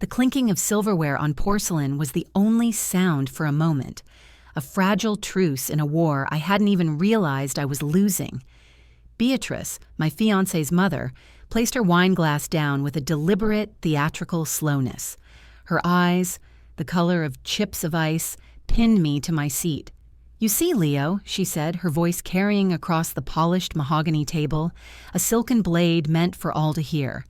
The clinking of silverware on porcelain was the only sound for a moment, a fragile truce in a war I hadn't even realized I was losing. Beatrice, my fiancé's mother, placed her wine glass down with a deliberate, theatrical slowness. Her eyes, the color of chips of ice, pinned me to my seat. "You see, Leo," she said, her voice carrying across the polished mahogany table, a silken blade meant for all to hear.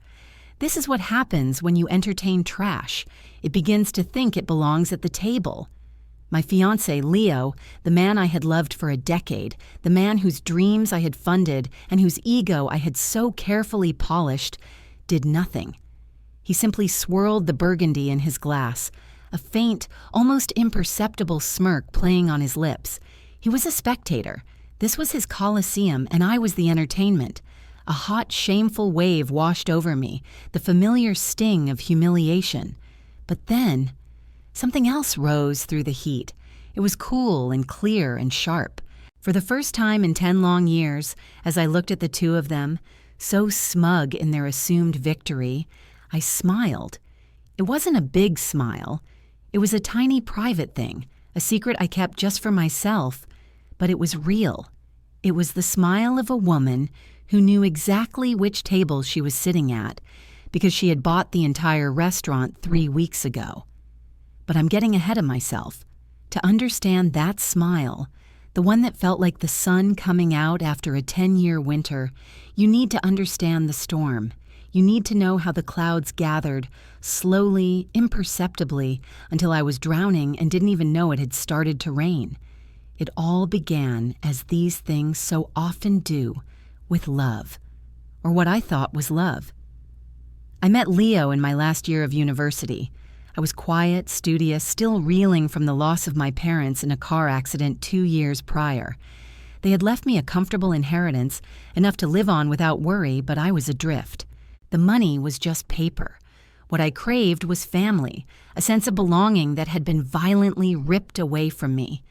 "This is what happens when you entertain trash. It begins to think it belongs at the table." My fiancé, Leo, the man I had loved for a decade, the man whose dreams I had funded and whose ego I had so carefully polished, did nothing. He simply swirled the burgundy in his glass, a faint, almost imperceptible smirk playing on his lips. He was a spectator. This was his coliseum, and I was the entertainment. A hot, shameful wave washed over me, the familiar sting of humiliation. But then something else rose through the heat. It was cool and clear and sharp. For the first time in 10 long years, as I looked at the two of them, so smug in their assumed victory, I smiled. It wasn't a big smile. It was a tiny private thing, a secret I kept just for myself, but it was real. It was the smile of a woman who knew exactly which table she was sitting at, because she had bought the entire restaurant 3 weeks ago. But I'm getting ahead of myself. To understand that smile, the one that felt like the sun coming out after a 10-year winter, you need to understand the storm. You need to know how the clouds gathered, slowly, imperceptibly, until I was drowning and didn't even know it had started to rain. It all began, as these things so often do, with love, or what I thought was love. I met Leo in my last year of university. I was quiet, studious, still reeling from the loss of my parents in a car accident 2 years prior. They had left me a comfortable inheritance, enough to live on without worry, but I was adrift. The money was just paper. What I craved was family, a sense of belonging that had been violently ripped away from me.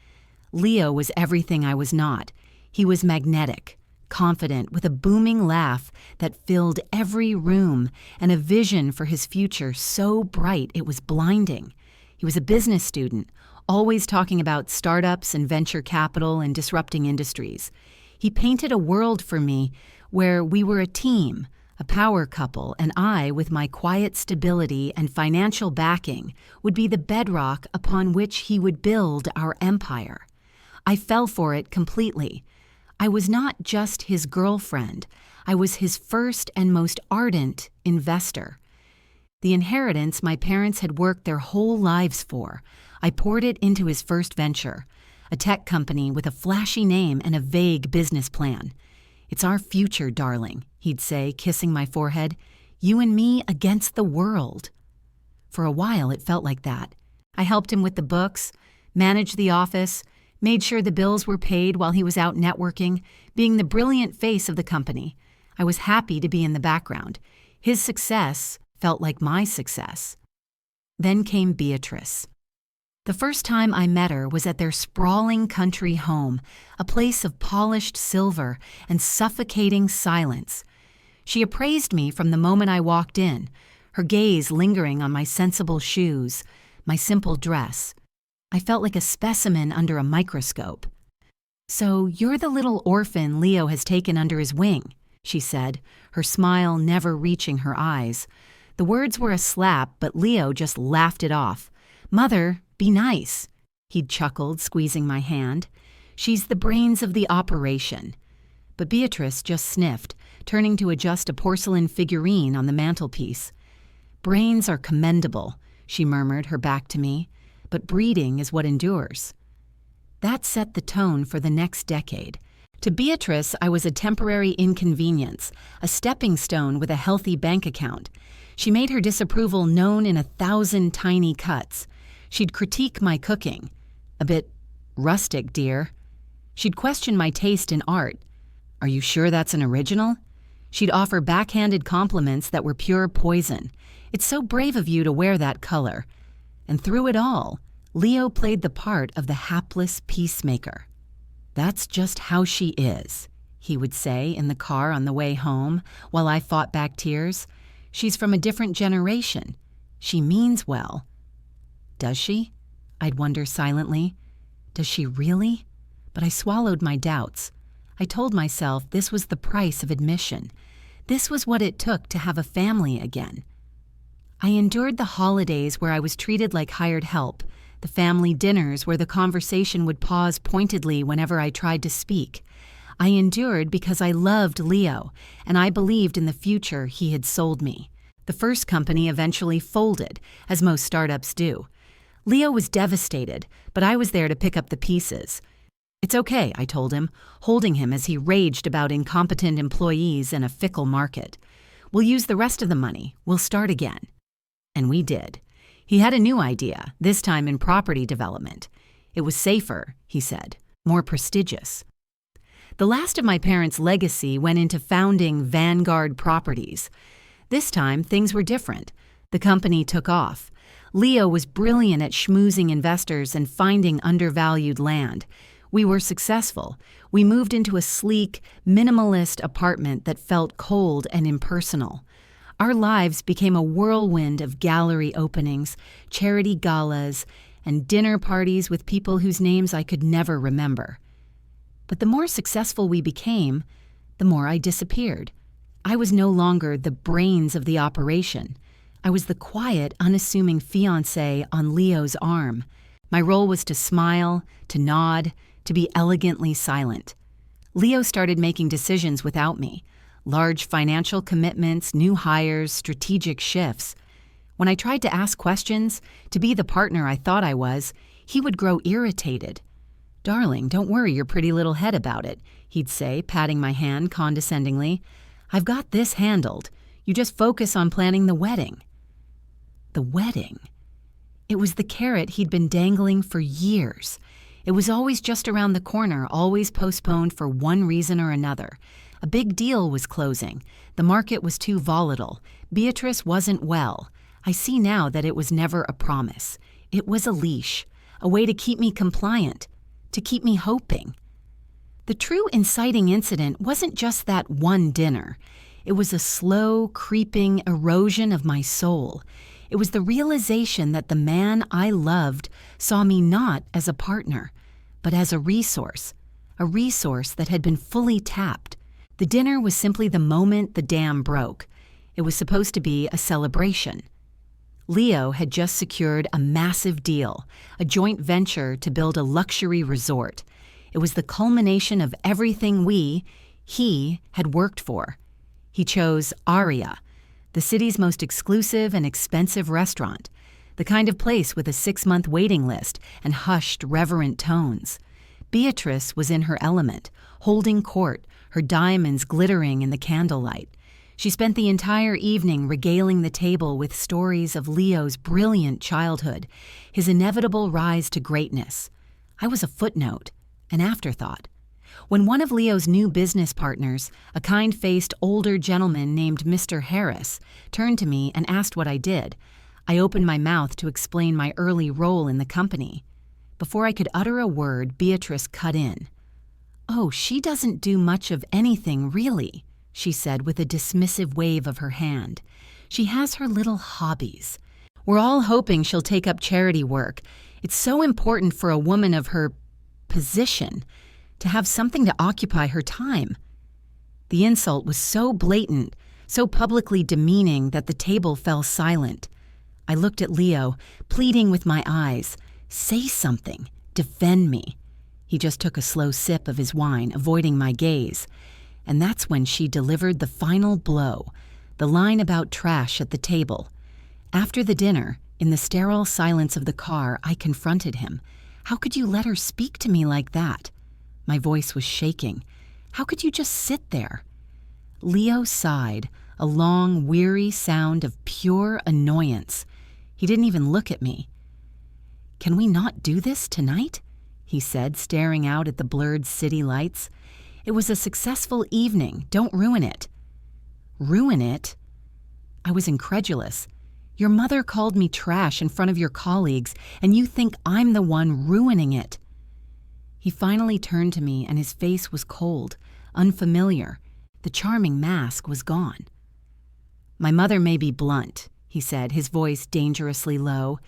Leo was everything I was not. He was magnetic, confident, with a booming laugh that filled every room, and a vision for his future so bright it was blinding. He was a business student, always talking about startups and venture capital and disrupting industries. He painted a world for me where we were a team, a power couple, and I, with my quiet stability and financial backing, would be the bedrock upon which he would build our empire. I fell for it completely. I was not just his girlfriend. I was his first and most ardent investor. The inheritance my parents had worked their whole lives for, I poured it into his first venture, a tech company with a flashy name and a vague business plan. "It's our future, darling," he'd say, kissing my forehead. "You and me against the world." For a while, it felt like that. I helped him with the books, managed the office, made sure the bills were paid while he was out networking, being the brilliant face of the company. I was happy to be in the background. His success felt like my success. Then came Beatrice. The first time I met her was at their sprawling country home, a place of polished silver and suffocating silence. She appraised me from the moment I walked in, her gaze lingering on my sensible shoes, my simple dress. I felt like a specimen under a microscope. "So you're the little orphan Leo has taken under his wing," she said, her smile never reaching her eyes. The words were a slap, but Leo just laughed it off. "Mother, be nice," he'd chuckled, squeezing my hand. "She's the brains of the operation." But Beatrice just sniffed, turning to adjust a porcelain figurine on the mantelpiece. "Brains are commendable," she murmured, her back to me, "but breeding is what endures." That set the tone for the next decade. To Beatrice, I was a temporary inconvenience, a stepping stone with a healthy bank account. She made her disapproval known in 1,000 tiny cuts. She'd critique my cooking. "A bit rustic, dear." She'd question my taste in art. "Are you sure that's an original?" She'd offer backhanded compliments that were pure poison. "It's so brave of you to wear that color." And through it all, Leo played the part of the hapless peacemaker. "That's just how she is," he would say in the car on the way home, while I fought back tears. "She's from a different generation. She means well. Does she? I'd wonder silently. Does she really? But I swallowed my doubts. I told myself this was the price of admission. This was what it took to have a family again. I endured the holidays where I was treated like hired help, the family dinners where the conversation would pause pointedly whenever I tried to speak. I endured because I loved Leo, and I believed in the future he had sold me. The first company eventually folded, as most startups do. Leo was devastated, but I was there to pick up the pieces. It's okay, I told him, holding him as he raged about incompetent employees in a fickle market. We'll use the rest of the money. We'll start again. And we did. He had a new idea, this time in property development. It was safer, he said, more prestigious. The last of my parents' legacy went into founding Vanguard Properties. This time, things were different. The company took off. Leo was brilliant at schmoozing investors and finding undervalued land. We were successful. We moved into a sleek, minimalist apartment that felt cold and impersonal. Our lives became a whirlwind of gallery openings, charity galas, and dinner parties with people whose names I could never remember. But the more successful we became, the more I disappeared. I was no longer the brains of the operation. I was the quiet, unassuming fiancé on Leo's arm. My role was to smile, to nod, to be elegantly silent. Leo started making decisions without me. Large financial commitments, new hires, strategic shifts. When I tried to ask questions, to be the partner I thought I was, he would grow irritated. "Darling, don't worry your pretty little head about it," he'd say, patting my hand condescendingly. "I've got this handled. You just focus on planning the wedding." The wedding. It was the carrot he'd been dangling for years. It was always just around the corner, always postponed for one reason or another. A big deal was closing. The market was too volatile. Beatrice wasn't well. I see now that it was never a promise. It was a leash, a way to keep me compliant, to keep me hoping. The true inciting incident wasn't just that one dinner. It was a slow, creeping erosion of my soul. It was the realization that the man I loved saw me not as a partner, but as a resource that had been fully tapped. The dinner was simply the moment the dam broke. It was supposed to be a celebration. Leo had just secured a massive deal, a joint venture to build a luxury resort. It was the culmination of everything he had worked for. He chose Aria, the city's most exclusive and expensive restaurant, the kind of place with a 6-month waiting list and hushed, reverent tones. Beatrice was in her element, holding court, her diamonds glittering in the candlelight. She spent the entire evening regaling the table with stories of Leo's brilliant childhood, his inevitable rise to greatness. I was a footnote, an afterthought. When one of Leo's new business partners, a kind-faced older gentleman named Mr. Harris, turned to me and asked what I did, I opened my mouth to explain my early role in the company. Before I could utter a word, Beatrice cut in. "Oh, she doesn't do much of anything, really," she said with a dismissive wave of her hand. "She has her little hobbies. We're all hoping she'll take up charity work. It's so important for a woman of her position to have something to occupy her time." The insult was so blatant, so publicly demeaning that the table fell silent. I looked at Leo, pleading with my eyes. "Say something. Defend me." He just took a slow sip of his wine, avoiding my gaze. And that's when she delivered the final blow, the line about trash at the table. After the dinner, in the sterile silence of the car, I confronted him. "How could you let her speak to me like that?" My voice was shaking. "How could you just sit there?" Leo sighed, a long, weary sound of pure annoyance. He didn't even look at me. "Can we not do this tonight?" he said, staring out at the blurred city lights. "It was a successful evening. Don't ruin it." "Ruin it?" I was incredulous. "Your mother called me trash in front of your colleagues, and you think I'm the one ruining it." He finally turned to me, and his face was cold, unfamiliar. The charming mask was gone. "My mother may be blunt," he said, his voice dangerously low.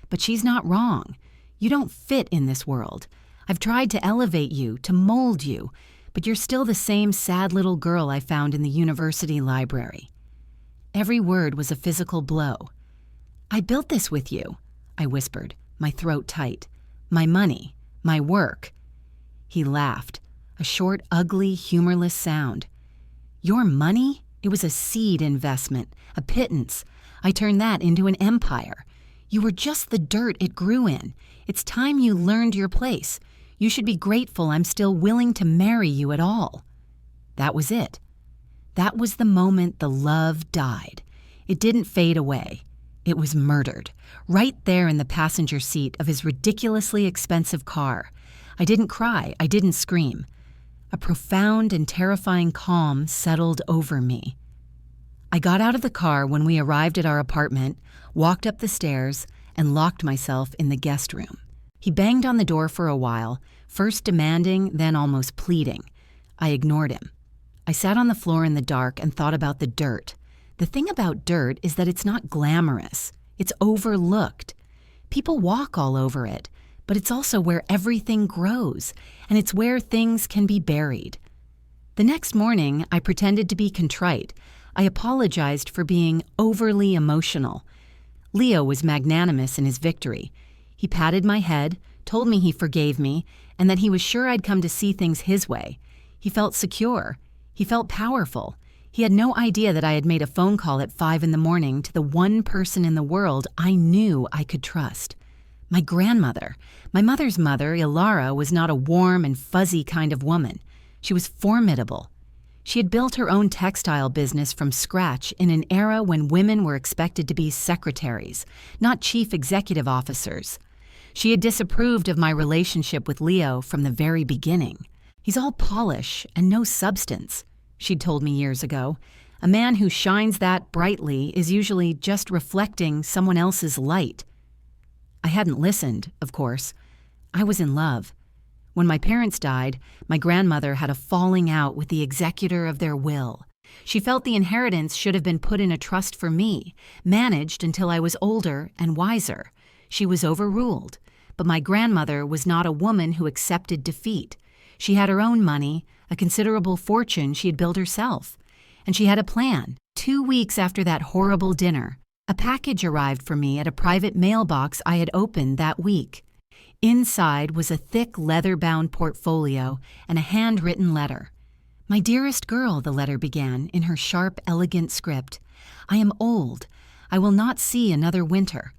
"But she's not wrong. You don't fit in this world. I've tried to elevate you, to mold you, but you're still the same sad little girl I found in the university library." Every word was a physical blow. "I built this with you," I whispered, my throat tight. "My money, my work." He laughed, a short, ugly, humorless sound. "Your money? It was a seed investment, a pittance. I turned that into an empire. You were just the dirt it grew in. It's time you learned your place. You should be grateful I'm still willing to marry you at all." That was it. That was the moment the love died. It didn't fade away. It was murdered, right there in the passenger seat of his ridiculously expensive car. I didn't cry. I didn't scream. A profound and terrifying calm settled over me. I got out of the car when we arrived at our apartment, walked up the stairs, and locked myself in the guest room. He banged on the door for a while, first demanding, then almost pleading. I ignored him. I sat on the floor in the dark and thought about the dirt. The thing about dirt is that it's not glamorous. It's overlooked. People walk all over it, but it's also where everything grows, and it's where things can be buried. The next morning, I pretended to be contrite. I apologized for being overly emotional. Leo was magnanimous in his victory. He patted my head, told me he forgave me, and that he was sure I'd come to see things his way. He felt secure. He felt powerful. He had no idea that I had made a phone call at 5 a.m. to the one person in the world I knew I could trust. My grandmother. My mother's mother, Ilara, was not a warm and fuzzy kind of woman. She was formidable. She had built her own textile business from scratch in an era when women were expected to be secretaries, not chief executive officers. She had disapproved of my relationship with Leo from the very beginning. "He's all polish and no substance," she'd told me years ago. "A man who shines that brightly is usually just reflecting someone else's light." I hadn't listened, of course. I was in love. When my parents died, my grandmother had a falling out with the executor of their will. She felt the inheritance should have been put in a trust for me, managed until I was older and wiser. She was overruled, but my grandmother was not a woman who accepted defeat. She had her own money, a considerable fortune she had built herself. And she had a plan. 2 weeks after that horrible dinner, a package arrived for me at a private mailbox I had opened that week. Inside was a thick leather-bound portfolio and a handwritten letter. "My dearest girl," the letter began in her sharp, elegant script, "I am old. I will not see another winter.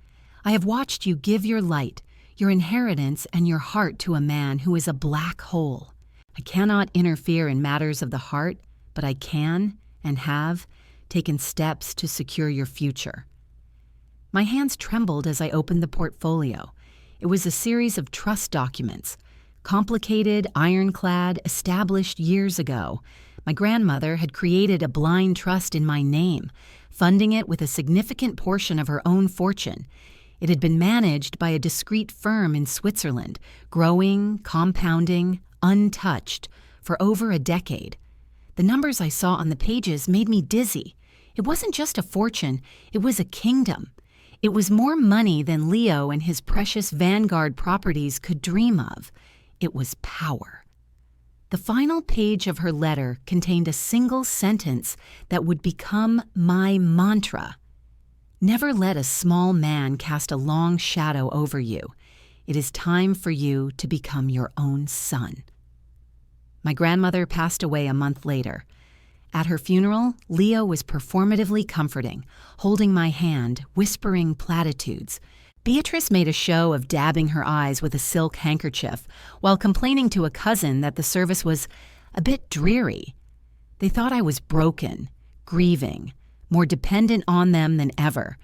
I have watched you give your light, your inheritance, and your heart to a man who is a black hole. I cannot interfere in matters of the heart, but I can, and have, taken steps to secure your future." My hands trembled as I opened the portfolio. It was a series of trust documents, complicated, ironclad, established years ago. My grandmother had created a blind trust in my name, funding it with a significant portion of her own fortune. It had been managed by a discreet firm in Switzerland, growing, compounding, untouched, for over a decade. The numbers I saw on the pages made me dizzy. It wasn't just a fortune, it was a kingdom. It was more money than Leo and his precious Vanguard properties could dream of. It was power. The final page of her letter contained a single sentence that would become my mantra. "Never let a small man cast a long shadow over you. It is time for you to become your own sun." My grandmother passed away a month later. At her funeral, Leo was performatively comforting, holding my hand, whispering platitudes. Beatrice made a show of dabbing her eyes with a silk handkerchief, while complaining to a cousin that the service was a bit dreary. They thought I was broken, grieving, more dependent on them than ever.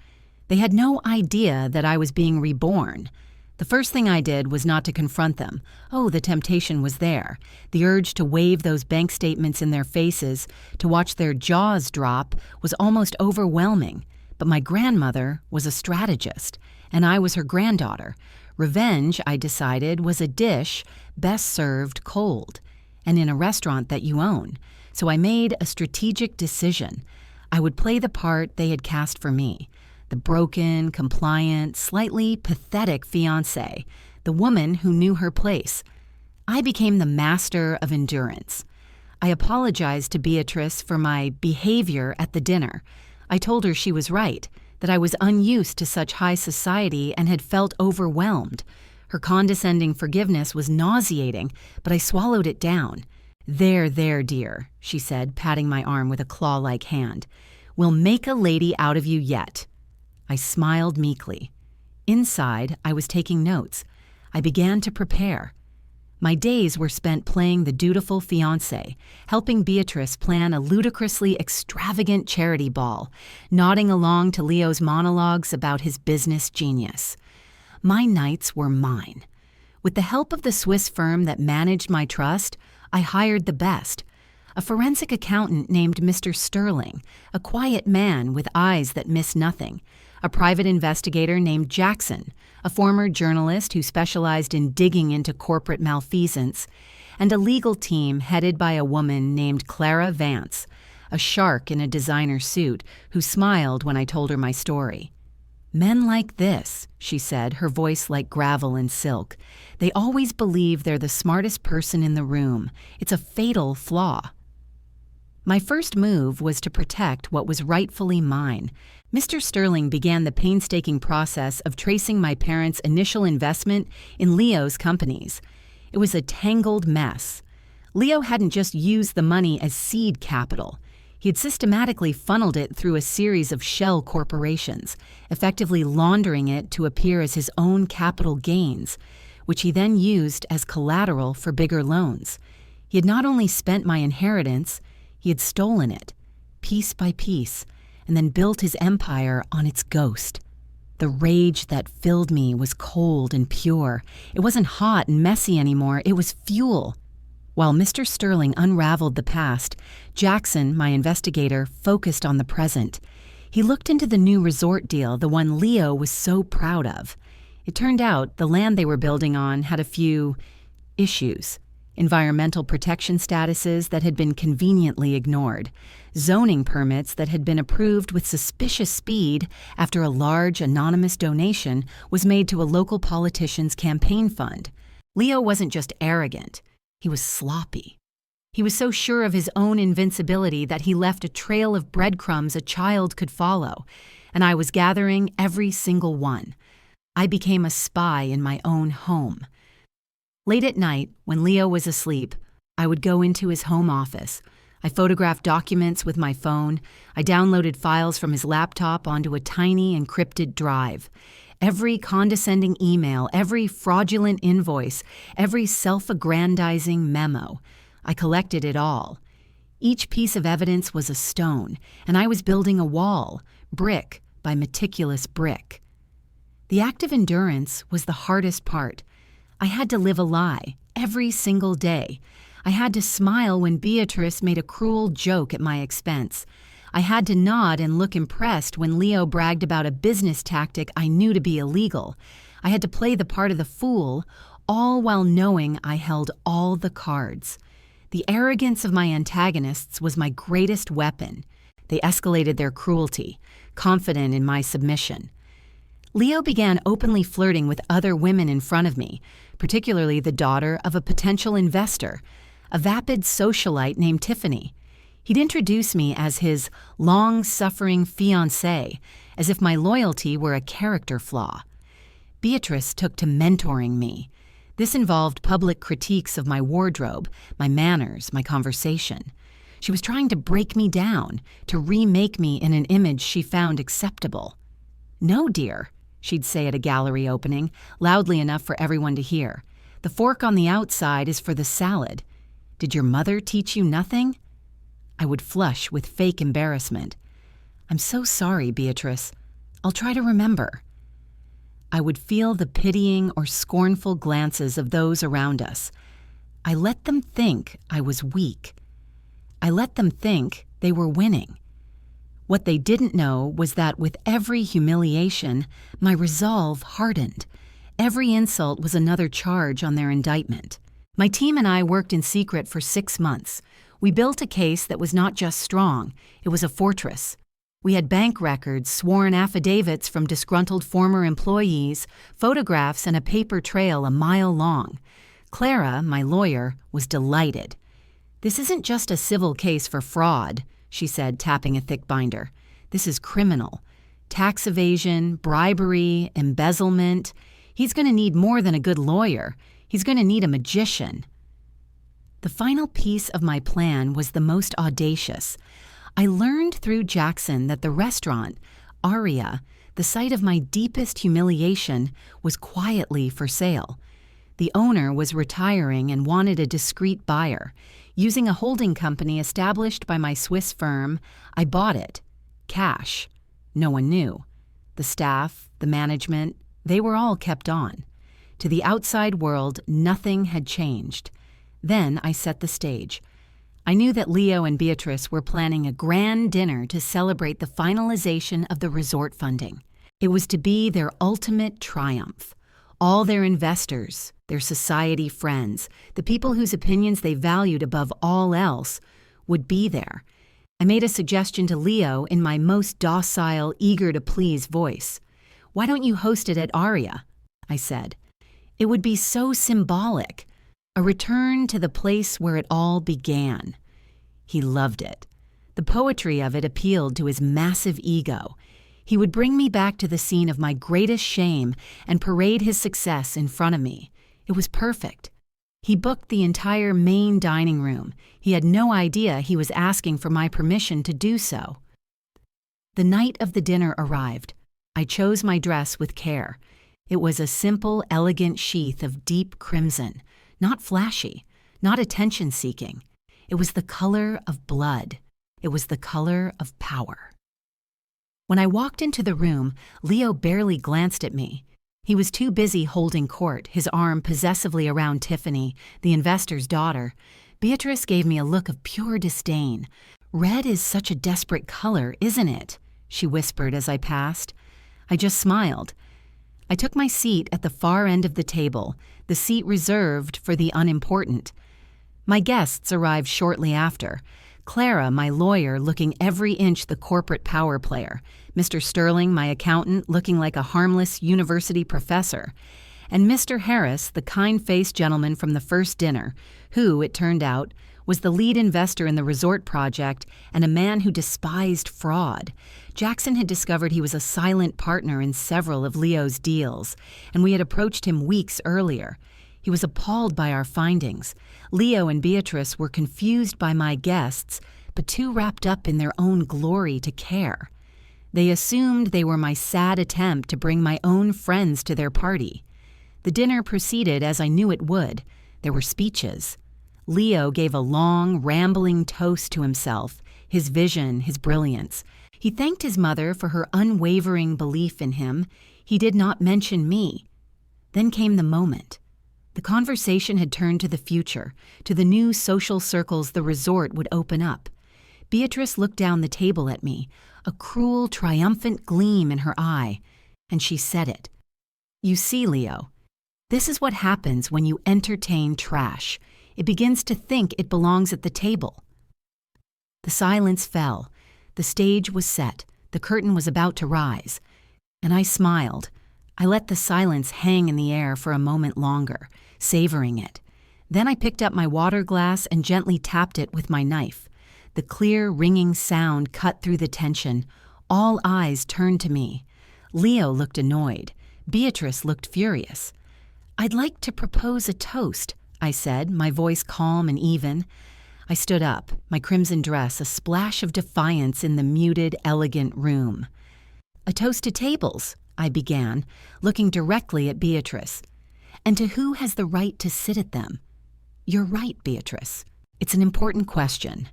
They had no idea that I was being reborn. The first thing I did was not to confront them. Oh, the temptation was there. The urge to wave those bank statements in their faces, to watch their jaws drop, was almost overwhelming. But my grandmother was a strategist, and I was her granddaughter. Revenge, I decided, was a dish best served cold, and in a restaurant that you own. So I made a strategic decision. I would play the part they had cast for me. the broken, compliant, slightly pathetic fiancé, the woman who knew her place. I became the master of endurance. I apologized to Beatrice for my behavior at the dinner. I told her she was right, that I was unused to such high society and had felt overwhelmed. Her condescending forgiveness was nauseating, but I swallowed it down. There, dear," she said, patting my arm with a claw-like hand. "We'll make a lady out of you yet." I smiled meekly. Inside, I was taking notes. I began to prepare. My days were spent playing the dutiful fiancé, helping Beatrice plan a ludicrously extravagant charity ball, nodding along to Leo's monologues about his business genius. My nights were mine. With the help of the Swiss firm that managed my trust, I hired the best. A forensic accountant named Mr. Sterling, a quiet man with eyes that miss nothing. A private investigator named Jackson, a former journalist who specialized in digging into corporate malfeasance, and a legal team headed by a woman named Clara Vance, a shark in a designer suit who smiled when I told her my story. "Men like this," she said, her voice like gravel and silk, "they always believe they're the smartest person in the room. It's a fatal flaw." My first move was to protect what was rightfully mine. Mr. Sterling began the painstaking process of tracing my parents' initial investment in Leo's companies. It was a tangled mess. Leo hadn't just used the money as seed capital. He had systematically funneled it through a series of shell corporations, effectively laundering it to appear as his own capital gains, which he then used as collateral for bigger loans. He had not only spent my inheritance, he had stolen it, piece by piece, and then built his empire on its ghost. The rage that filled me was cold and pure. It wasn't hot and messy anymore, it was fuel. While Mr. Sterling unraveled the past, Jackson, my investigator, focused on the present. He looked into the new resort deal, the one Leo was so proud of. It turned out the land they were building on had a few issues. Environmental protection statuses that had been conveniently ignored, zoning permits that had been approved with suspicious speed after a large anonymous donation was made to a local politician's campaign fund. Leo wasn't just arrogant, he was sloppy. He was so sure of his own invincibility that he left a trail of breadcrumbs a child could follow, and I was gathering every single one. I became a spy in my own home. Late at night, when Leo was asleep, I would go into his home office. I photographed documents with my phone. I downloaded files from his laptop onto a tiny encrypted drive. Every condescending email, every fraudulent invoice, every self-aggrandizing memo. I collected it all. Each piece of evidence was a stone, and I was building a wall, brick by meticulous brick. The act of endurance was the hardest part. I had to live a lie every single day. I had to smile when Beatrice made a cruel joke at my expense. I had to nod and look impressed when Leo bragged about a business tactic I knew to be illegal. I had to play the part of the fool, all while knowing I held all the cards. The arrogance of my antagonists was my greatest weapon. They escalated their cruelty, confident in my submission. Leo began openly flirting with other women in front of me, particularly the daughter of a potential investor, a vapid socialite named Tiffany. He'd introduce me as his long-suffering fiancée, as if my loyalty were a character flaw. Beatrice took to mentoring me. This involved public critiques of my wardrobe, my manners, my conversation. She was trying to break me down, to remake me in an image she found acceptable. "No, dear," she'd say at a gallery opening, loudly enough for everyone to hear. "The fork on the outside is for the salad. Did your mother teach you nothing?" I would flush with fake embarrassment. "I'm so sorry, Beatrice. I'll try to remember." I would feel the pitying or scornful glances of those around us. I let them think I was weak. I let them think they were winning. What they didn't know was that with every humiliation, my resolve hardened. Every insult was another charge on their indictment. My team and I worked in secret for 6 months. We built a case that was not just strong, it was a fortress. We had bank records, sworn affidavits from disgruntled former employees, photographs, and a paper trail a mile long. Clara, my lawyer, was delighted. "This isn't just a civil case for fraud," she said, tapping a thick binder. "This is criminal. Tax evasion, bribery, embezzlement. He's going to need more than a good lawyer. He's going to need a magician." The final piece of my plan was the most audacious. I learned through Jackson that the restaurant, Aria, the site of my deepest humiliation, was quietly for sale. The owner was retiring and wanted a discreet buyer. Using a holding company established by my Swiss firm, I bought it. Cash. No one knew. The staff, the management, they were all kept on. To the outside world, nothing had changed. Then I set the stage. I knew that Leo and Beatrice were planning a grand dinner to celebrate the finalization of the resort funding. It was to be their ultimate triumph. All their investors, their society friends, the people whose opinions they valued above all else, would be there. I made a suggestion to Leo in my most docile, eager-to-please voice. "Why don't you host it at Aria?" I said. "It would be so symbolic. A return to the place where it all began." He loved it. The poetry of it appealed to his massive ego. He would bring me back to the scene of my greatest shame and parade his success in front of me. It was perfect. He booked the entire main dining room. He had no idea he was asking for my permission to do so. The night of the dinner arrived. I chose my dress with care. It was a simple, elegant sheath of deep crimson. Not flashy, not attention-seeking. It was the color of blood. It was the color of power. When I walked into the room, Leo barely glanced at me. He was too busy holding court, his arm possessively around Tiffany, the investor's daughter. Beatrice gave me a look of pure disdain. "Red is such a desperate color, isn't it?" she whispered as I passed. I just smiled. I took my seat at the far end of the table, the seat reserved for the unimportant. My guests arrived shortly after. Clara, my lawyer, looking every inch the corporate power player. Mr. Sterling, my accountant, looking like a harmless university professor. And Mr. Harris, the kind-faced gentleman from the first dinner, who, it turned out, was the lead investor in the resort project and a man who despised fraud. Jackson had discovered he was a silent partner in several of Leo's deals, and we had approached him weeks earlier. He was appalled by our findings. Leo and Beatrice were confused by my guests, but too wrapped up in their own glory to care. They assumed they were my sad attempt to bring my own friends to their party. The dinner proceeded as I knew it would. There were speeches. Leo gave a long, rambling toast to himself, his vision, his brilliance. He thanked his mother for her unwavering belief in him. He did not mention me. Then came the moment. The conversation had turned to the future, to the new social circles the resort would open up. Beatrice looked down the table at me, a cruel, triumphant gleam in her eye, and she said it. "You see, Leo, this is what happens when you entertain trash. It begins to think it belongs at the table." The silence fell. The stage was set. The curtain was about to rise. And I smiled. I let the silence hang in the air for a moment longer, savoring it. Then I picked up my water glass and gently tapped it with my knife. The clear, ringing sound cut through the tension. All eyes turned to me. Leo looked annoyed. Beatrice looked furious. "I'd like to propose a toast," I said, my voice calm and even. I stood up, my crimson dress a splash of defiance in the muted, elegant room. "A toast to tables," I began, looking directly at Beatrice. "And to who has the right to sit at them?" "You're right, Beatrice. It's an important question."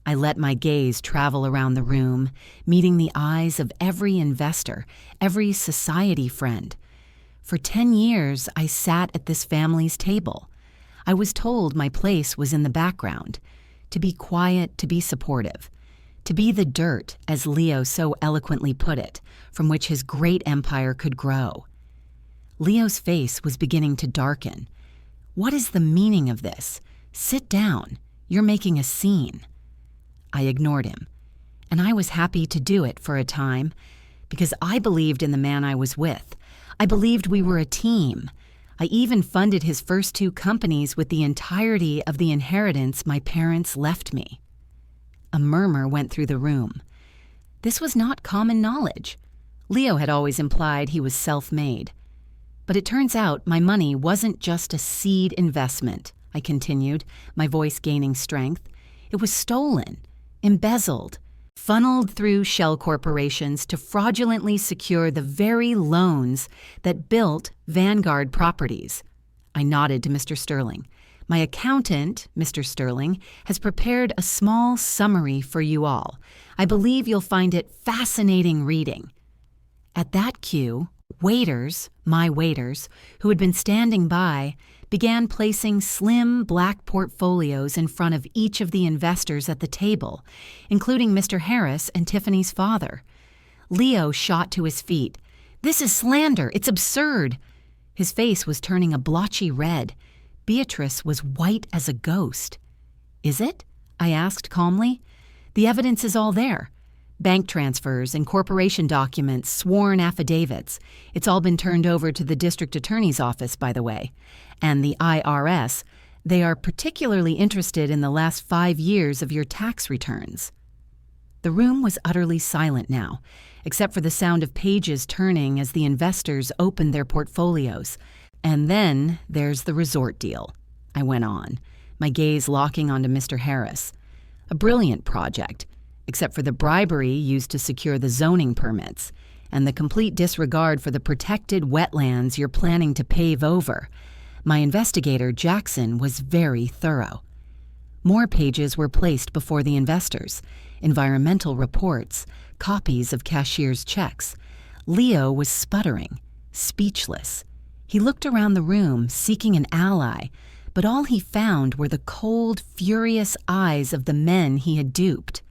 I let my gaze travel around the room, meeting the eyes of every investor, every society friend. For 10 years, I sat at this family's table. I was told my place was in the background, to be quiet, to be supportive, to be the dirt, as Leo so eloquently put it, from which his great empire could grow. Leo's face was beginning to darken. "What is the meaning of this? Sit down. You're making a scene." I ignored him. And I was happy to do it for a time, because I believed in the man I was with. I believed we were a team. I even funded his first 2 companies with the entirety of the inheritance my parents left me. A murmur went through the room. This was not common knowledge. Leo had always implied he was self-made. But it turns out my money wasn't just a seed investment, I continued, my voice gaining strength. It was stolen, embezzled, funneled through shell corporations to fraudulently secure the very loans that built Vanguard Properties. I nodded to Mr. Sterling. My accountant, Mr. Sterling, has prepared a small summary for you all. I believe you'll find it fascinating reading. At that cue, waiters, my waiters, who had been standing by, began placing slim black portfolios in front of each of the investors at the table, including Mr. Harris and Tiffany's father. Leo shot to his feet. "This is slander! It's absurd!" His face was turning a blotchy red. Beatrice was white as a ghost. "Is it?" I asked calmly. "The evidence is all there. Bank transfers, incorporation documents, sworn affidavits. It's all been turned over to the district attorney's office, by the way. And the IRS, they are particularly interested in the last 5 years of your tax returns." The room was utterly silent now, except for the sound of pages turning as the investors opened their portfolios. "And then there's the resort deal," I went on, my gaze locking onto Mr. Harris. "A brilliant project, except for the bribery used to secure the zoning permits and the complete disregard for the protected wetlands you're planning to pave over. My investigator, Jackson, was very thorough." More pages were placed before the investors, environmental reports, copies of cashier's checks. Leo was sputtering, speechless. He looked around the room, seeking an ally, but all he found were the cold, furious eyes of the men he had duped.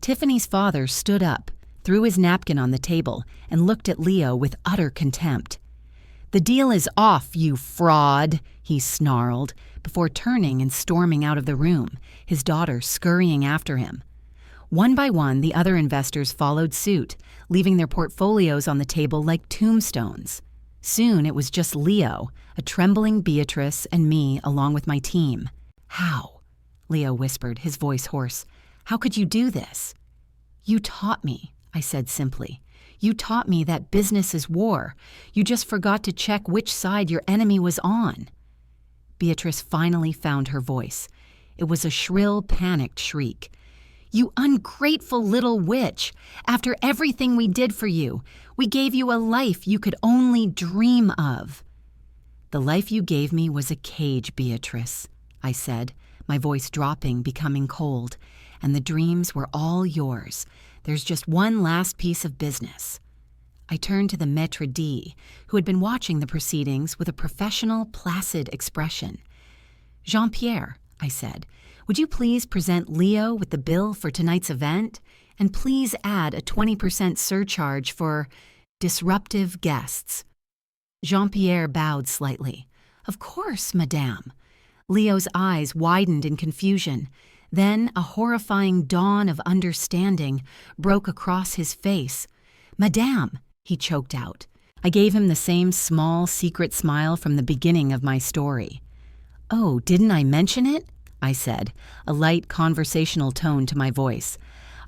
Tiffany's father stood up, threw his napkin on the table, and looked at Leo with utter contempt. "The deal is off, you fraud," he snarled, before turning and storming out of the room, his daughter scurrying after him. One by one, the other investors followed suit, leaving their portfolios on the table like tombstones. Soon it was just Leo, a trembling Beatrice, and me along with my team. "How?" Leo whispered, his voice hoarse. "How could you do this?" "You taught me," I said simply. "You taught me that business is war. You just forgot to check which side your enemy was on." Beatrice finally found her voice. It was a shrill, panicked shriek. "You ungrateful little witch! After everything we did for you, we gave you a life you could only dream of." "The life you gave me was a cage, Beatrice," I said, my voice dropping, becoming cold. "And the dreams were all yours. There's just one last piece of business." I turned to the maître d', who had been watching the proceedings with a professional, placid expression. "Jean-Pierre," I said, "would you please present Leo with the bill for tonight's event? And please add a 20% surcharge for disruptive guests." Jean-Pierre bowed slightly. "Of course, madame." Leo's eyes widened in confusion. Then a horrifying dawn of understanding broke across his face. "Madame," he choked out. I gave him the same small, secret smile from the beginning of my story. "Oh, didn't I mention it?" I said, a light conversational tone to my voice.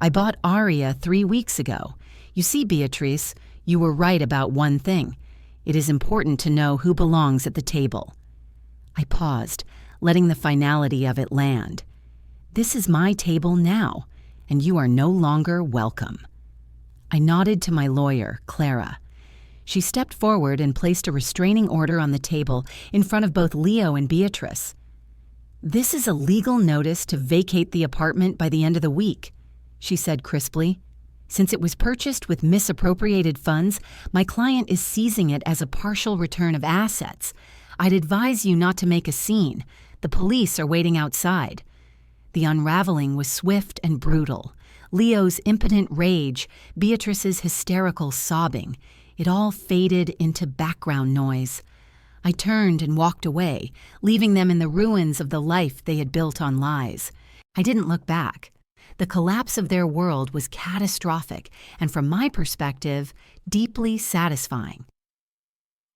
"I bought Aria 3 weeks ago. You see, Beatrice, you were right about one thing. It is important to know who belongs at the table." I paused, letting the finality of it land. "This is my table now, and you are no longer welcome." I nodded to my lawyer, Clara. She stepped forward and placed a restraining order on the table in front of both Leo and Beatrice. "This is a legal notice to vacate the apartment by the end of the week," she said crisply. "Since it was purchased with misappropriated funds, my client is seizing it as a partial return of assets. I'd advise you not to make a scene. The police are waiting outside." The unraveling was swift and brutal. Leo's impotent rage, Beatrice's hysterical sobbing, it all faded into background noise. I turned and walked away, leaving them in the ruins of the life they had built on lies. I didn't look back. The collapse of their world was catastrophic and, from my perspective, deeply satisfying.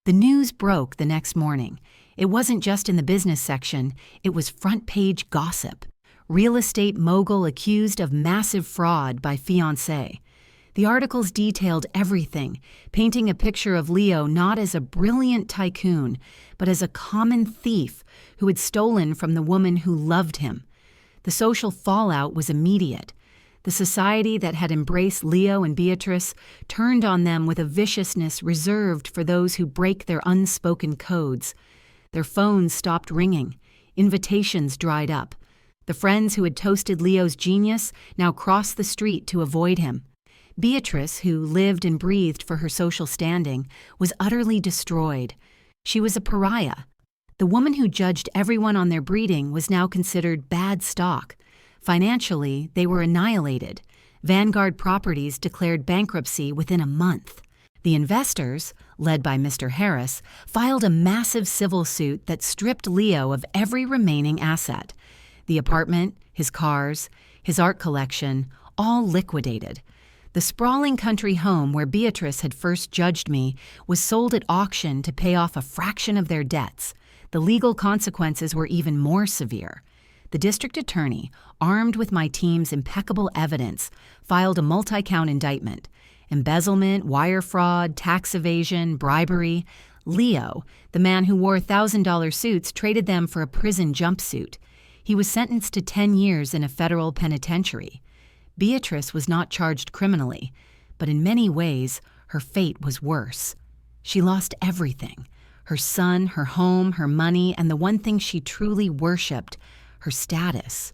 The news broke the next morning. It wasn't just in the business section, it was front-page gossip. Real estate mogul accused of massive fraud by fiancé. The articles detailed everything, painting a picture of Leo not as a brilliant tycoon, but as a common thief who had stolen from the woman who loved him. The social fallout was immediate. The society that had embraced Leo and Beatrice turned on them with a viciousness reserved for those who break their unspoken codes. Their phones stopped ringing. Invitations dried up. The friends who had toasted Leo's genius now crossed the street to avoid him. Beatrice, who lived and breathed for her social standing, was utterly destroyed. She was a pariah. The woman who judged everyone on their breeding was now considered bad stock. Financially, they were annihilated. Vanguard Properties declared bankruptcy within a month. The investors, led by Mr. Harris, filed a massive civil suit that stripped Leo of every remaining asset. The apartment, his cars, his art collection, all liquidated. The sprawling country home where Beatrice had first judged me was sold at auction to pay off a fraction of their debts. The legal consequences were even more severe. The district attorney, armed with my team's impeccable evidence, filed a multi-count indictment. Embezzlement, wire fraud, tax evasion, bribery. Leo, the man who wore $1,000 suits, traded them for a prison jumpsuit. He was sentenced to 10 years in a federal penitentiary. Beatrice was not charged criminally, but in many ways, her fate was worse. She lost everything: her son, her home, her money, and the one thing she truly worshipped, her status.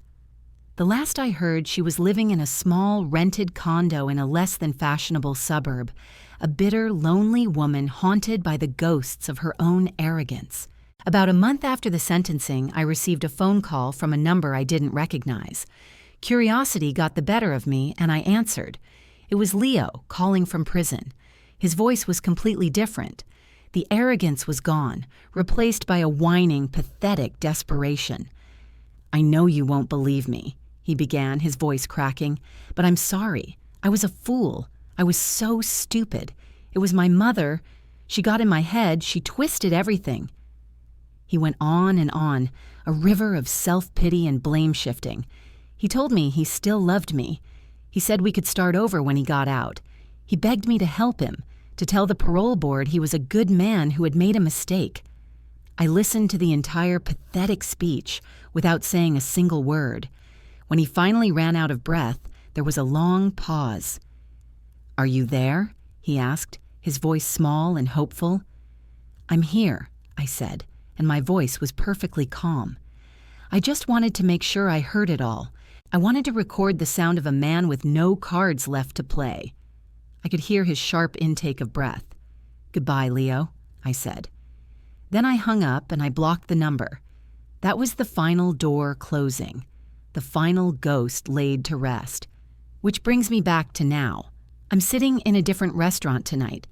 The last I heard, she was living in a small, rented condo in a less-than-fashionable suburb, a bitter, lonely woman haunted by the ghosts of her own arrogance. About a month after the sentencing, I received a phone call from a number I didn't recognize. Curiosity got the better of me, and I answered. It was Leo, calling from prison. His voice was completely different. The arrogance was gone, replaced by a whining, pathetic desperation. "I know you won't believe me," he began, his voice cracking, "but I'm sorry. I was a fool. I was so stupid. It was my mother. She got in my head. She twisted everything." He went on and on, a river of self-pity and blame-shifting. He told me he still loved me. He said we could start over when he got out. He begged me to help him, to tell the parole board he was a good man who had made a mistake. I listened to the entire pathetic speech without saying a single word. When he finally ran out of breath, there was a long pause. "Are you there?" he asked, his voice small and hopeful. "I'm here," I said, and my voice was perfectly calm. I just wanted to make sure I heard it all. I wanted to record the sound of a man with no cards left to play. I could hear his sharp intake of breath. "Goodbye, Leo," I said. Then I hung up and I blocked the number. That was the final door closing, the final ghost laid to rest. Which brings me back to now. I'm sitting in a different restaurant tonight.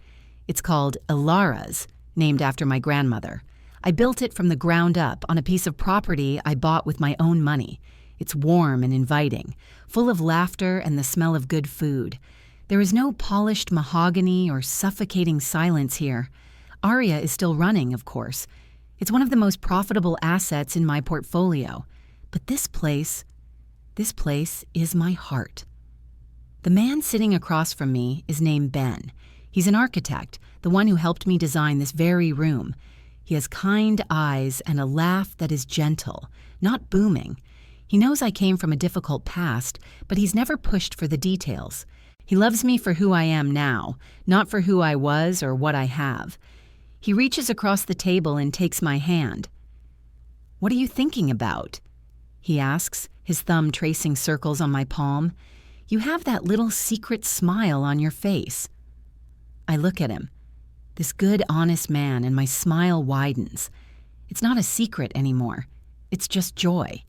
It's called Ilara's, named after my grandmother. I built it from the ground up on a piece of property I bought with my own money. It's warm and inviting, full of laughter and the smell of good food. There is no polished mahogany or suffocating silence here. Aria is still running, of course. It's one of the most profitable assets in my portfolio. But this place is my heart. The man sitting across from me is named Ben. He's an architect, the one who helped me design this very room. He has kind eyes and a laugh that is gentle, not booming. He knows I came from a difficult past, but he's never pushed for the details. He loves me for who I am now, not for who I was or what I have. He reaches across the table and takes my hand. "What are you thinking about?" he asks, his thumb tracing circles on my palm. "You have that little secret smile on your face." I look at him, this good, honest man, and my smile widens. It's not a secret anymore. It's just joy.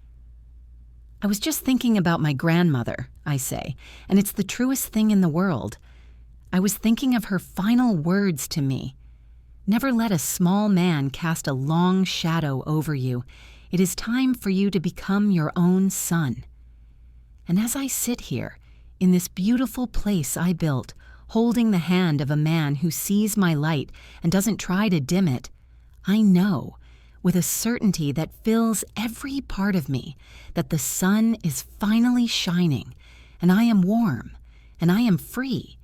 "I was just thinking about my grandmother," I say, "and it's the truest thing in the world. I was thinking of her final words to me. Never let a small man cast a long shadow over you. It is time for you to become your own sun." And as I sit here, in this beautiful place I built, holding the hand of a man who sees my light and doesn't try to dim it, I know, with a certainty that fills every part of me, that the sun is finally shining, and I am warm, and I am free,